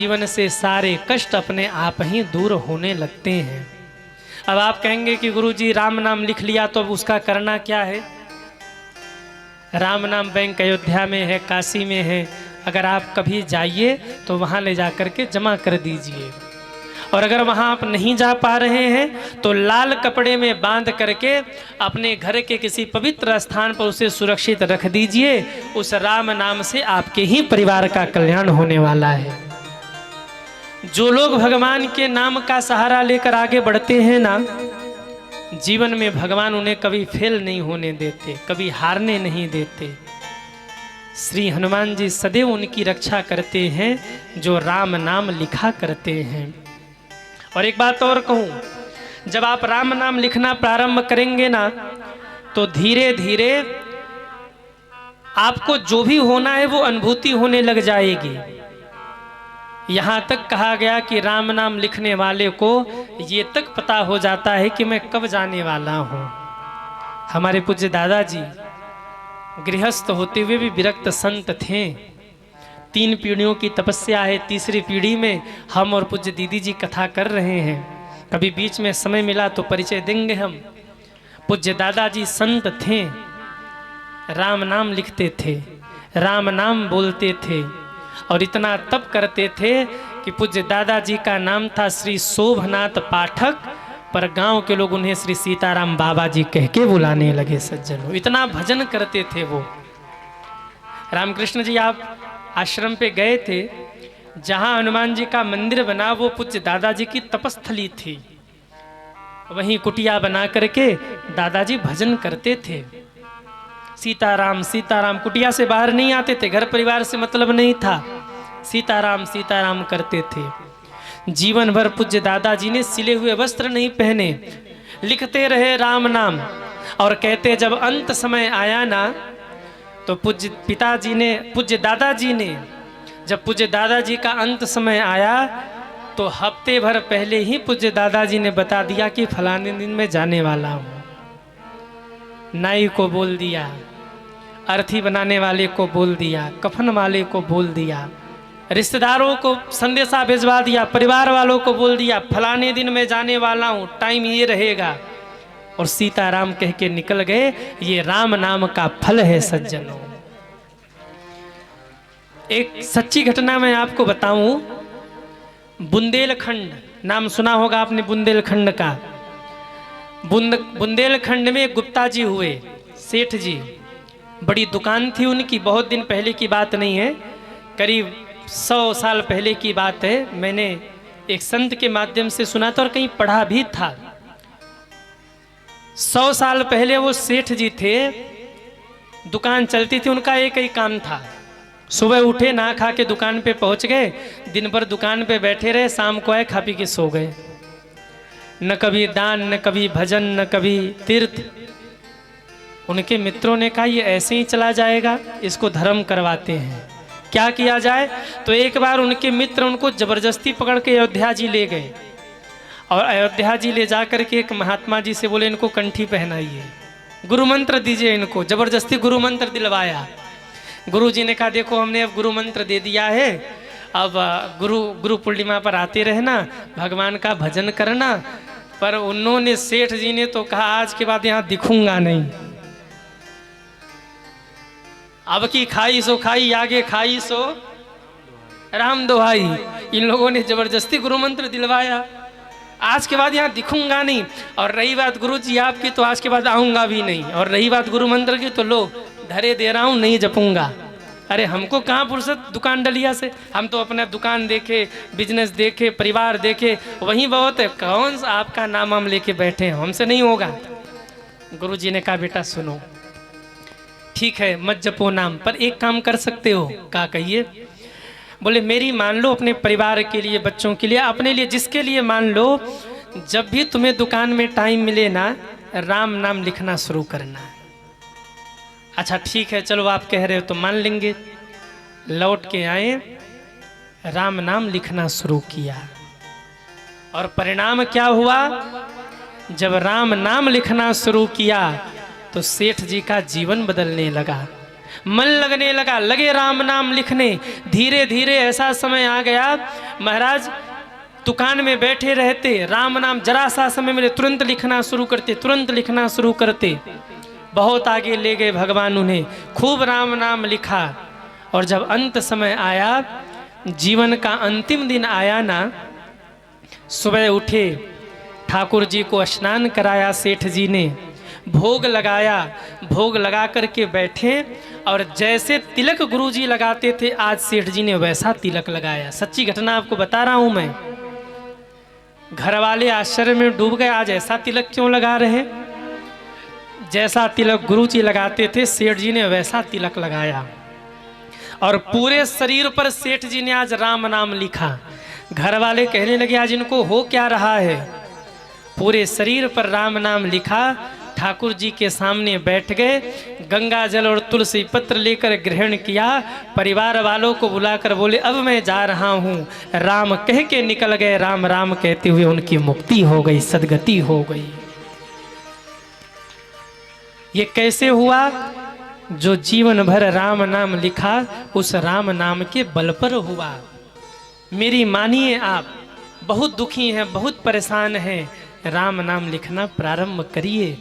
जीवन से सारे कष्ट अपने आप ही दूर होने लगते हैं। अब आप कहेंगे कि गुरुजी राम नाम लिख लिया तो अब उसका करना क्या है। राम नाम बैंक अयोध्या में है, काशी में है। अगर आप कभी जाइए तो वहाँ ले जा कर के जमा कर दीजिए। और अगर वहाँ आप नहीं जा पा रहे हैं तो लाल कपड़े में बांध करके अपने घर के किसी पवित्र स्थान पर उसे सुरक्षित रख दीजिए। उस राम नाम से आपके ही परिवार का कल्याण होने वाला है। जो लोग भगवान के नाम का सहारा लेकर आगे बढ़ते हैं ना, जीवन में भगवान उन्हें कभी फेल नहीं होने देते, कभी हारने नहीं देते। श्री हनुमान जी सदैव उनकी रक्षा करते हैं जो राम नाम लिखा करते हैं। और एक बात और कहूं, जब आप राम नाम लिखना प्रारंभ करेंगे ना तो धीरे धीरे आपको जो भी होना है वो अनुभूति होने लग जाएगी। यहाँ तक कहा गया कि राम नाम लिखने वाले को ये तक पता हो जाता है कि मैं कब जाने वाला हूँ। हमारे पूज्य दादाजी गृहस्थ होते हुए भी विरक्त संत थे। 3 पीढ़ियों की तपस्या है, तीसरी पीढ़ी में हम और पूज्य दीदी जी कथा कर रहे हैं। कभी बीच में समय मिला तो परिचय देंगे हम। पूज्य दादाजी संत थे, राम नाम लिखते थे, राम नाम बोलते थे और इतना तप करते थे कि पूज्य दादाजी का नाम था श्री शोभनाथ पाठक, पर गांव के लोग उन्हें श्री सीताराम बाबा जी कह के बुलाने लगे। सज्जनों, इतना भजन करते थे वो। रामकृष्ण जी आप आश्रम पे गए थे, जहां हनुमान जी का मंदिर बना वो पूज्य दादाजी की तपस्थली थी। वहीं कुटिया बना करके दादाजी भजन करते थे। सीताराम सीताराम, कुटिया से बाहर नहीं आते थे, घर परिवार से मतलब नहीं था, सीताराम सीताराम करते थे। जीवन भर पूज्य दादाजी ने सिले हुए वस्त्र नहीं पहने, लिखते रहे राम नाम। और कहते जब अंत समय आया ना तो पूज्य दादाजी ने जब पूज्य दादाजी का अंत समय आया तो हफ्ते भर पहले ही पूज्य दादाजी ने बता दिया कि फलाने दिन में जाने वाला हूँ। नाई को बोल दिया, अर्थी बनाने वाले को बोल दिया, कफन वाले को बोल दिया, रिश्तेदारों को संदेशा भिजवा दिया, परिवार वालों को बोल दिया फलाने दिन में जाने वाला हूँ, टाइम ये रहेगा। और सीताराम कह के निकल गए। ये राम नाम का फल है सज्जनों। एक सच्ची घटना मैं आपको बताऊं। बुंदेलखंड नाम सुना होगा आपने, बुंदेलखंड का। बुंदेलखंड में गुप्ता जी हुए, सेठ जी। बड़ी दुकान थी उनकी, बहुत दिन पहले की बात नहीं है, करीब 100 साल पहले की बात है। मैंने एक संत के माध्यम से सुना था और कहीं पढ़ा भी था। 100 साल पहले वो सेठ जी थे, दुकान चलती थी, उनका एक ही काम था। सुबह उठे, नहा खा के दुकान पे पहुंच गए, दिन भर दुकान पे बैठे रहे, शाम को आए, खा पी के सो गए। न कभी दान, न कभी भजन, न कभी तीर्थ। उनके मित्रों ने कहा ये ऐसे ही चला जाएगा, इसको धर्म करवाते हैं, क्या किया जाए। तो एक बार उनके मित्र उनको जबरदस्ती पकड़ के अयोध्या जी ले गए। और अयोध्या जी ले जा करके एक महात्मा जी से बोले इनको कंठी पहनाइए, गुरु मंत्र दीजिए इनको। जबरदस्ती गुरु मंत्र दिलवाया। गुरु जी ने कहा देखो हमने अब गुरु मंत्र दे दिया है, अब गुरु पूर्णिमा पर आते रहना, भगवान का भजन करना। पर उन्होंने, सेठ जी ने तो कहा आज के बाद यहाँ दिखूंगा नहीं, अब की खाई सो खाई, आगे खाई सो राम दोहाई। इन लोगों ने जबरदस्ती गुरु मंत्र दिलवाया, आज के बाद यहाँ दिखूंगा नहीं। और रही बात गुरु जी आपकी, तो आज के बाद आऊंगा भी नहीं। और रही बात गुरु मंत्र की, तो लो धरे दे रहा हूँ, नहीं जपूंगा। अरे हमको कहाँ फुर्सत दुकान डलिया से, हम तो अपना दुकान देखे, बिजनेस देखे, परिवार देखे, वहीं बहुत है। कौन सा आपका नाम हम लेके बैठे हैं, हमसे नहीं होगा। गुरु जी ने कहा बेटा सुनो, ठीक है मत जपो नाम, पर एक काम कर सकते हो। क्या कहिए। बोले मेरी मान लो, अपने परिवार के लिए, बच्चों के लिए, अपने लिए, जिसके लिए मान लो, जब भी तुम्हें दुकान में टाइम मिले ना, राम नाम लिखना शुरू करना। अच्छा ठीक है, चलो आप कह रहे हो तो मान लेंगे। लौट के आए, राम नाम लिखना शुरू किया। और परिणाम क्या हुआ, जब राम नाम लिखना शुरू किया तो सेठ जी का जीवन बदलने लगा। मन लगने लगा, लगे राम नाम लिखने। धीरे धीरे ऐसा समय आ गया, महाराज दुकान में बैठे रहते, राम नाम जरा सा समय मिले तुरंत लिखना शुरू करते, तुरंत लिखना शुरू करते। बहुत आगे ले गए भगवान उन्हें, खूब राम नाम लिखा। और जब अंत समय आया, जीवन का अंतिम दिन आया ना, सुबह उठे, ठाकुर जी को स्नान कराया सेठ जी ने, भोग लगाया, भोग लगा करके बैठे और जैसे तिलक गुरुजी लगाते थे आज सेठ जी ने वैसा तिलक लगाया। सच्ची घटना आपको बता रहा हूं मैं। घर वाले आश्चर्य में डूब गए, आज ऐसा तिलक क्यों लगा रहे? जैसा तिलक गुरुजी लगाते थे सेठ जी ने वैसा तिलक लगाया और पूरे शरीर पर सेठ जी ने आज राम नाम लिखा। घर वाले कहने लगे आज इनको हो क्या रहा है? पूरे शरीर पर राम नाम लिखा, ठाकुर जी के सामने बैठ गए, गंगा जल और तुलसी पत्र लेकर ग्रहण किया, परिवार वालों को बुलाकर बोले अब मैं जा रहा हूँ। राम कह के निकल गए, राम राम कहते हुए उनकी मुक्ति हो गई, सदगति हो गई। ये कैसे हुआ? जो जीवन भर राम नाम लिखा उस राम नाम के बल पर हुआ। मेरी मानिए, आप बहुत दुखी हैं, बहुत परेशान हैं, राम नाम लिखना प्रारंभ करिए।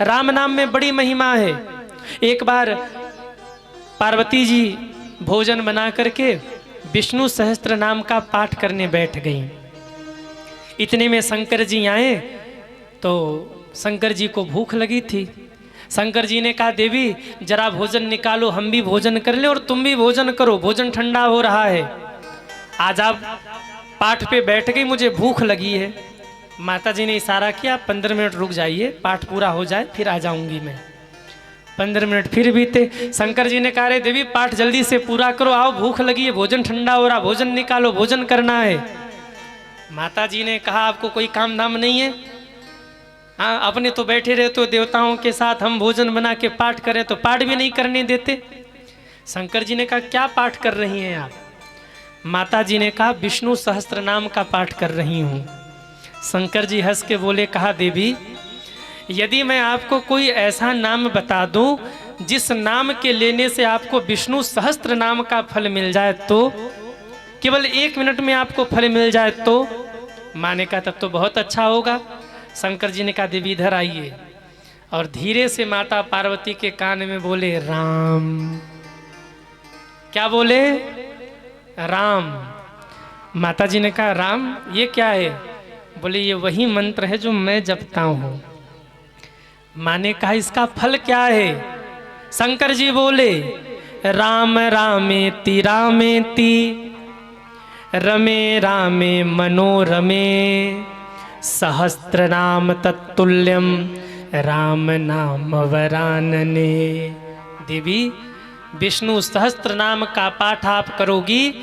राम नाम में बड़ी महिमा है। एक बार पार्वती जी भोजन बना करके विष्णु सहस्त्र नाम का पाठ करने बैठ गईं। इतने में शंकर जी आए तो शंकर जी को भूख लगी थी। शंकर जी ने कहा देवी जरा भोजन निकालो, हम भी भोजन कर लें और तुम भी भोजन करो, भोजन ठंडा हो रहा है। आज आप पाठ पे बैठ गई, मुझे भूख लगी है। माता जी ने इशारा किया 15 मिनट रुक जाइए, पाठ पूरा हो जाए फिर आ जाऊंगी मैं। 15 मिनट फिर बीते। शंकर जी ने कहा रे देवी पाठ जल्दी से पूरा करो, आओ भूख लगी है, भोजन ठंडा हो रहा, भोजन निकालो, भोजन करना है। माता जी ने कहा आपको कोई काम धाम नहीं है? हाँ, अपने तो बैठे रहते हो देवताओं के साथ, हम भोजन बना के पाठ करें तो पाठ भी नहीं करने देते। शंकर जी ने कहा क्या पाठ कर रही हैं आप? माता जी ने कहा विष्णु सहस्त्र नाम का पाठ कर रही हूँ। शंकर जी हंस के बोले, कहा देवी यदि मैं आपको कोई ऐसा नाम बता दूं जिस नाम के लेने से आपको विष्णु सहस्त्र नाम का फल मिल जाए, तो केवल 1 मिनट में आपको फल मिल जाए तो? माने का तब तो बहुत अच्छा होगा। शंकर जी ने कहा देवी इधर आइए, और धीरे से माता पार्वती के कान में बोले राम। क्या बोले? राम। माता जी ने कहा राम ये क्या है? बोले ये वही मंत्र है जो मैं जपता हूँ। माने कहा इसका फल क्या है? शंकर जी बोले राम रामेति रामेति रमे रामे मनोरमे सहस्त्र नाम तत्तुल्यम राम नाम वरानने। देवी विष्णु सहस्त्र नाम का पाठ आप करोगी,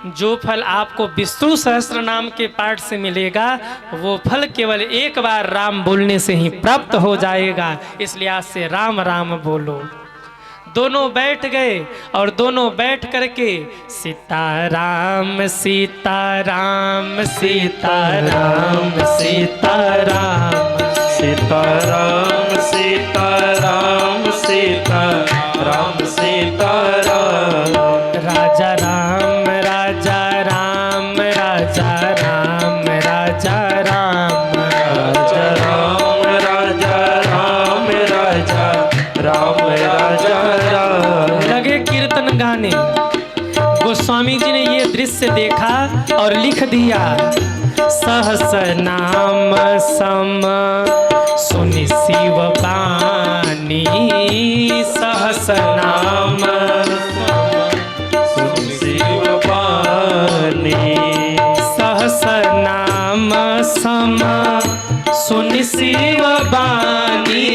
जो फल आपको विष्णु सहस्त्र नाम के पाठ से मिलेगा वो फल केवल एक बार राम बोलने से ही प्राप्त हो जाएगा। इसलिए आज से राम राम बोलो। दोनों बैठ गए और दोनों बैठ करके सीताराम सीताराम सीताराम सीताराम सीताराम सीताराम सीताराम सीताराम राजा राम राजा राम राजा राम राजा राम राजा राम राजा राम राजा राम राजा राम। लगे कीर्तन गाने। गोस्वामी जी ने ये दृश्य देखा और लिख दिया सहस नाम सम सुनि शिव बानी सहस नाम सुनि शिव बानी सहस नाम सम सुनि शिव बानी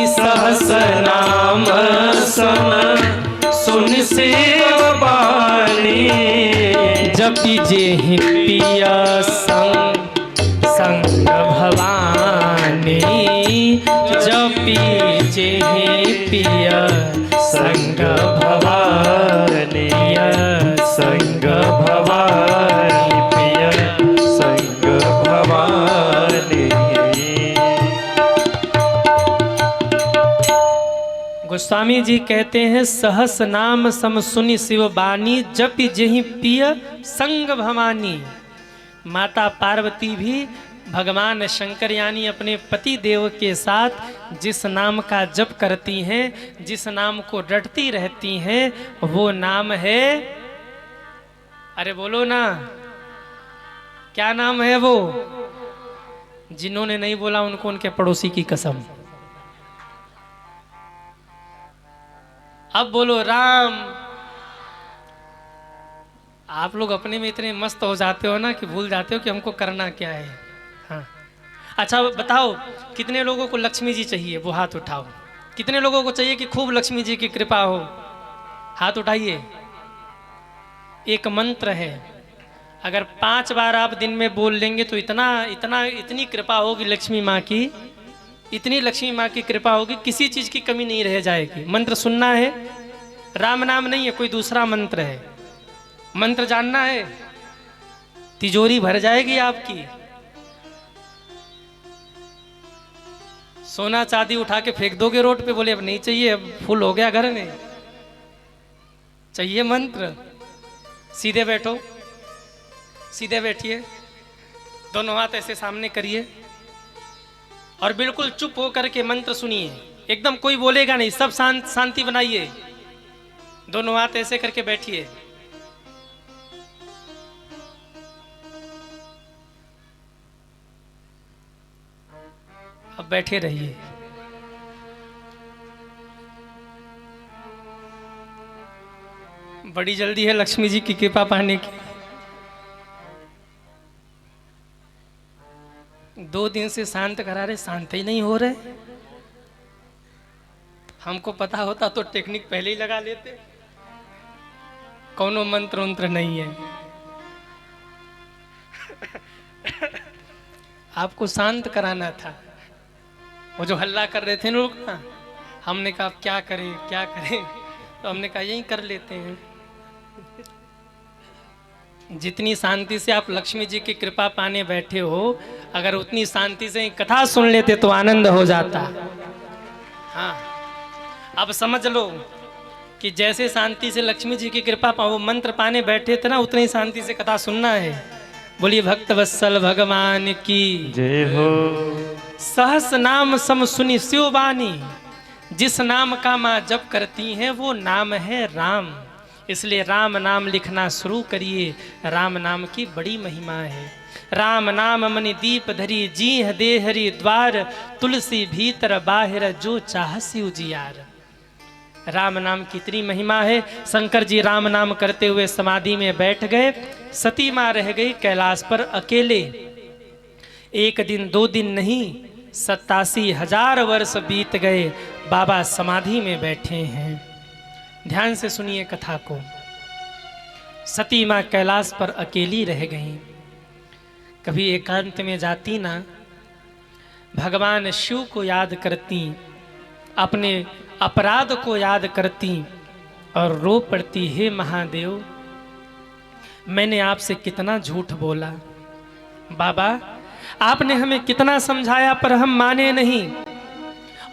सहस नाम सम सुनि शिव बानी जपि जेहि पिया संग संग भवानी जपि जेहि पिया संग भवानी संग भवानी पिया संग भवानी। गोस्वामी जी कहते हैं सहस नाम सम सुनि शिव बानी जप जहि पिय संग भवानी। माता पार्वती भी भगवान शंकर यानी अपने पति देव के साथ जिस नाम का जप करती हैं, जिस नाम को रटती रहती हैं, वो नाम है, अरे बोलो ना, क्या नाम है वो? जिन्होंने नहीं बोला उनको उनके पड़ोसी की कसम। अब बोलो राम। आप लोग अपने में इतने मस्त हो जाते हो ना कि भूल जाते हो कि हमको करना क्या है। हाँ, अच्छा बताओ कितने लोगों को लक्ष्मी जी चाहिए? वो हाथ उठाओ। कितने लोगों को चाहिए कि खूब लक्ष्मी जी की कृपा हो? हाथ उठाइए। एक मंत्र है, अगर 5 बार आप दिन में बोल लेंगे तो इतनी कृपा होगी लक्ष्मी माँ की, इतनी लक्ष्मी माँ की कृपा होगी, किसी चीज की कमी नहीं रह जाएगी। मंत्र सुनना है, राम नाम नहीं है, कोई दूसरा मंत्र है। मंत्र जानना है, तिजोरी भर जाएगी आपकी। सोना चांदी उठा के फेंक दोगे रोड पे, बोले अब नहीं चाहिए, अब फुल हो गया घर में। चाहिए मंत्र? सीधे बैठो, सीधे बैठिए, दोनों हाथ ऐसे सामने करिए और बिल्कुल चुप होकर के मंत्र सुनिए। एकदम कोई बोलेगा नहीं, सब शांति बनाइए। दोनों हाथ ऐसे करके बैठिए। अब बैठे रहिए। बड़ी जल्दी है लक्ष्मी जी की कृपा पाने की। 2 दिन से शांत करा रहे, शांत ही नहीं हो रहे। हमको पता होता तो टेक्निक पहले ही लगा लेते। कौनो मंत्र उंत्र नहीं है। आपको शांत कराना था। वो जो हल्ला कर रहे थे लोग ना, हमने कहा क्या करें क्या करें, तो हमने कहा यही कर लेते हैं। जितनी शांति से आप लक्ष्मी जी की कृपा पाने बैठे हो, अगर उतनी शांति से कथा सुन लेते तो आनंद हो जाता। हाँ, अब समझ लो कि जैसे शांति से लक्ष्मी जी की कृपा पाओ, मंत्र पाने बैठे थे ना, उतनी शांति से कथा सुनना है। बोलिए भक्त वत्सल भगवान की जय हो। सहस नाम सम सुनि शिव बानी। जिस नाम का माँ जप करती हैं वो नाम है राम। इसलिए राम नाम लिखना शुरू करिए। राम नाम की बड़ी महिमा है। राम नाम मनि दीप धरी जीह देहरी द्वार, तुलसी भीतर बाहिर जो चाहसी उजियार। राम नाम की इतनी महिमा है। शंकर जी राम नाम करते हुए समाधि में बैठ गए। सती माँ रह गई कैलाश पर अकेले। 1 दिन 2 दिन नहीं, 87,000 वर्ष बीत गए। बाबा समाधि में बैठे हैं। ध्यान से सुनिए कथा को। सती माँ कैलाश पर अकेली रह गईं। कभी एकांत में जाती ना, भगवान शिव को याद करती, अपने अपराध को याद करती और रो पड़ती, हे महादेव मैंने आपसे कितना झूठ बोला। बाबा आपने हमें कितना समझाया पर हम माने नहीं।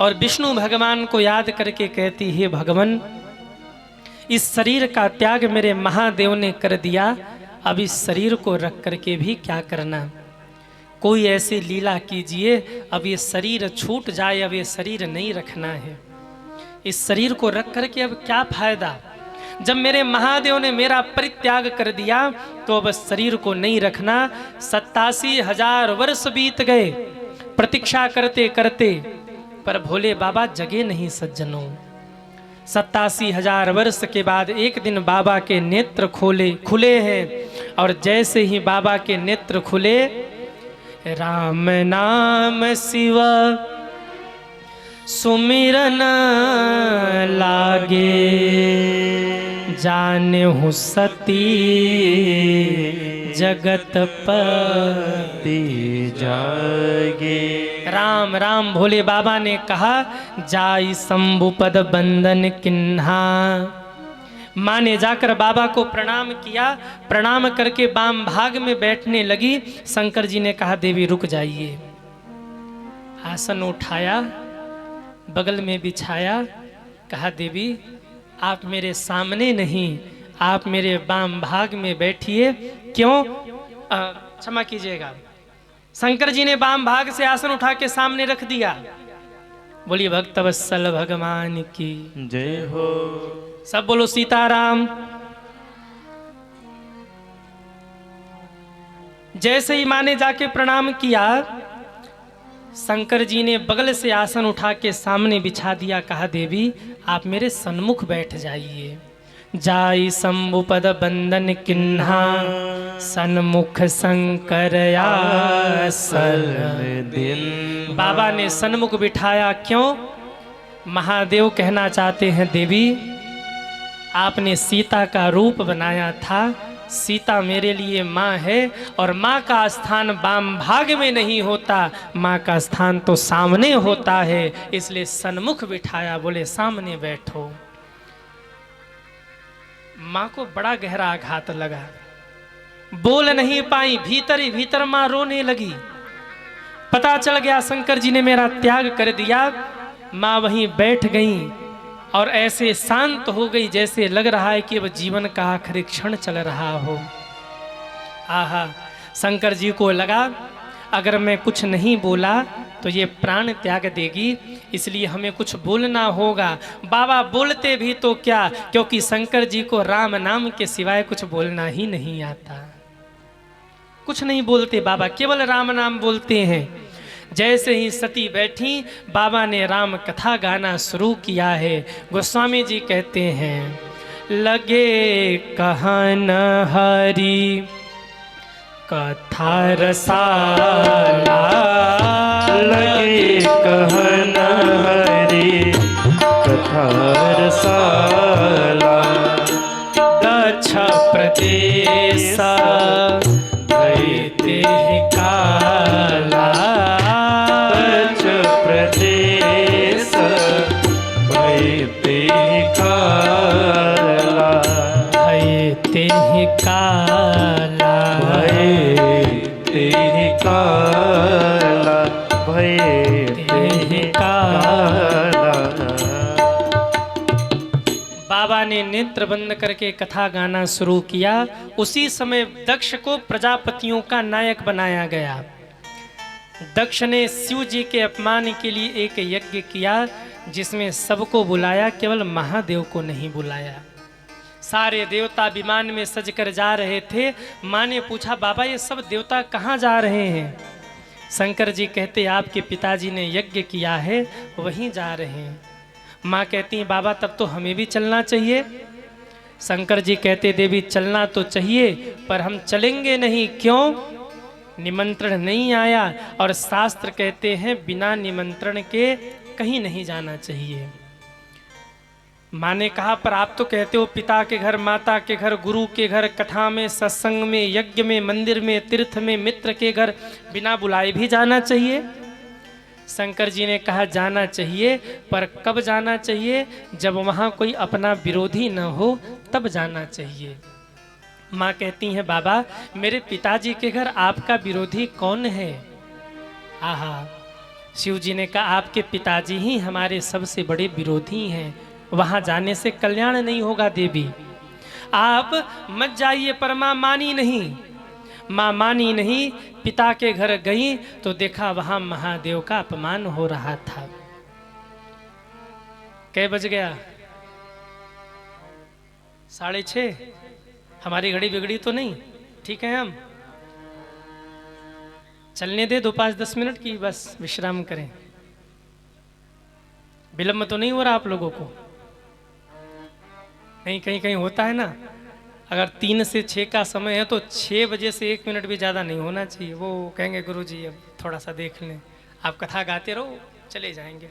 और विष्णु भगवान को याद करके कहती, हे भगवान इस शरीर का त्याग मेरे महादेव ने कर दिया, अब इस शरीर को रख करके भी क्या करना। कोई ऐसी लीला कीजिए, अब ये शरीर छूट जाए, अब ये शरीर नहीं रखना है। इस शरीर को रख करके अब क्या फायदा। जब मेरे महादेव ने मेरा परित्याग कर दिया तो अब शरीर को नहीं रखना। 87,000 वर्ष बीत गए प्रतीक्षा करते करते, पर भोले बाबा जगे नहीं सज्जनों। 87,000 वर्ष के बाद एक दिन बाबा के नेत्र खुले हैं। और जैसे ही बाबा के नेत्र खुले, राम नाम शिव सुमिरन लागे, जानहु सती जगत पति जागे। राम राम भोले बाबा ने कहा, जाई शंभु पद बंदन किन्हा। माँ ने जाकर बाबा को प्रणाम किया। प्रणाम करके बाम भाग में बैठने लगी। शंकर जी ने कहा, देवी रुक जाइए। आसन उठाया, बगल में बिछाया कहा देवी आप मेरे सामने नहीं, आप मेरे वाम भाग में बैठिए। क्यों? क्षमा कीजिएगा, शंकर जी ने वाम भाग से आसन उठा के सामने रख दिया। बोलिए भक्तवत्सल भगवान की जय हो। सब बोलो सीताराम। जैसे ही माँ ने जाके प्रणाम किया, शंकर जी ने बगल से आसन उठा के सामने बिछा दिया। कहा देवी आप मेरे सन्मुख बैठ जाइए। जाई शंभुपद बंदन किन्हा, सन्मुख शंकर आसन दिन। बाबा ने सन्मुख बिठाया। क्यों? महादेव कहना चाहते हैं देवी आपने सीता का रूप बनाया था, सीता मेरे लिए माँ है और माँ का स्थान वाम भाग में नहीं होता, माँ का स्थान तो सामने होता है, इसलिए सन्मुख बिठाया। बोले सामने बैठो। माँ को बड़ा गहरा आघात लगा, बोल नहीं पाई, भीतर ही भीतर माँ रोने लगी। पता चल गया शंकर जी ने मेरा त्याग कर दिया। माँ वहीं बैठ गई और ऐसे शांत हो गई जैसे लग रहा है कि अब जीवन का आखिरी क्षण चल रहा हो। आहा, शंकर जी को लगा अगर मैं कुछ नहीं बोला तो ये प्राण त्याग देगी, इसलिए हमें कुछ बोलना होगा। बाबा बोलते भी तो क्या, क्योंकि शंकर जी को राम नाम के सिवाय कुछ बोलना ही नहीं आता। कुछ नहीं बोलते बाबा, केवल राम नाम बोलते हैं। जैसे ही सती बैठी, बाबा ने राम कथा गाना शुरू किया है। गोस्वामी जी कहते हैं लगे कहन हरि कथा रसाला, लगे कहन हरि कथा रसाला। दक्ष प्रदेश दैते काला, दक्ष प्रदेश दैते काला। दैते काला, भयते काला, भयते काला। बाबा ने नेत्र बंद करके कथा गाना शुरू किया। उसी समय दक्ष को प्रजापतियों का नायक बनाया गया। दक्ष ने शिव जी के अपमान के लिए एक यज्ञ किया जिसमें सबको बुलाया, केवल महादेव को नहीं बुलाया। सारे देवता विमान में सजकर जा रहे थे। माँ ने पूछा बाबा ये सब देवता कहाँ जा रहे हैं? शंकर जी कहते आपके पिताजी ने यज्ञ किया है, वहीं जा रहे हैं। माँ कहती हैं बाबा तब तो हमें भी चलना चाहिए। शंकर जी कहते देवी चलना तो चाहिए पर हम चलेंगे नहीं। क्यों? निमंत्रण नहीं आया और शास्त्र कहते हैं बिना निमंत्रण के कहीं नहीं जाना चाहिए। माँ ने कहा पर आप तो कहते हो पिता के घर, माता के घर, गुरु के घर, कथा में, सत्संग में, यज्ञ में, मंदिर में, तीर्थ में, मित्र के घर बिना बुलाए भी जाना चाहिए। शंकर जी ने कहा जाना चाहिए पर कब जाना चाहिए? जब वहाँ कोई अपना विरोधी न हो तब जाना चाहिए। माँ कहती हैं बाबा मेरे पिताजी के घर आपका विरोधी कौन है? आहा, शिव जी ने कहा आपके पिताजी ही हमारे सबसे बड़े विरोधी हैं, वहाँ जाने से कल्याण नहीं होगा देवी, आप मत जाइए। पर माँ मानी नहीं, माँ मानी नहीं। पिता के घर गई तो देखा वहाँ महादेव का अपमान हो रहा था। कै बज गया? 6:30। हमारी घड़ी बिगड़ी तो नहीं? ठीक है, हम चलने दे 5-10 मिनट की, बस विश्राम करें। विलंब तो नहीं हो रहा आप लोगों को? नहीं, कहीं कहीं होता है ना, अगर 3 से 6 का समय है तो 6 बजे से 1 मिनट भी ज़्यादा नहीं होना चाहिए। वो कहेंगे गुरुजी अब थोड़ा सा देख लें, आप कथा गाते रहो चले जाएंगे,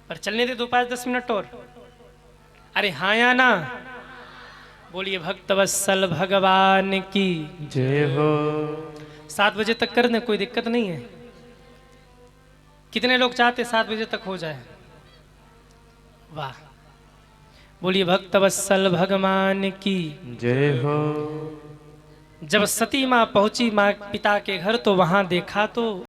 पर चलने दे 5-10 मिनट और। अरे हाँ या ना? बोलिए भक्तवत्सल भगवान की जय हो। 7 बजे तक कर दें, कोई दिक्कत नहीं है। कितने लोग चाहते 7 बजे तक हो जाए? वाह, बोलिए भक्तवत्सल भगवान की जय हो। जब सती माँ पहुंची माँ पिता के घर तो वहां देखा तो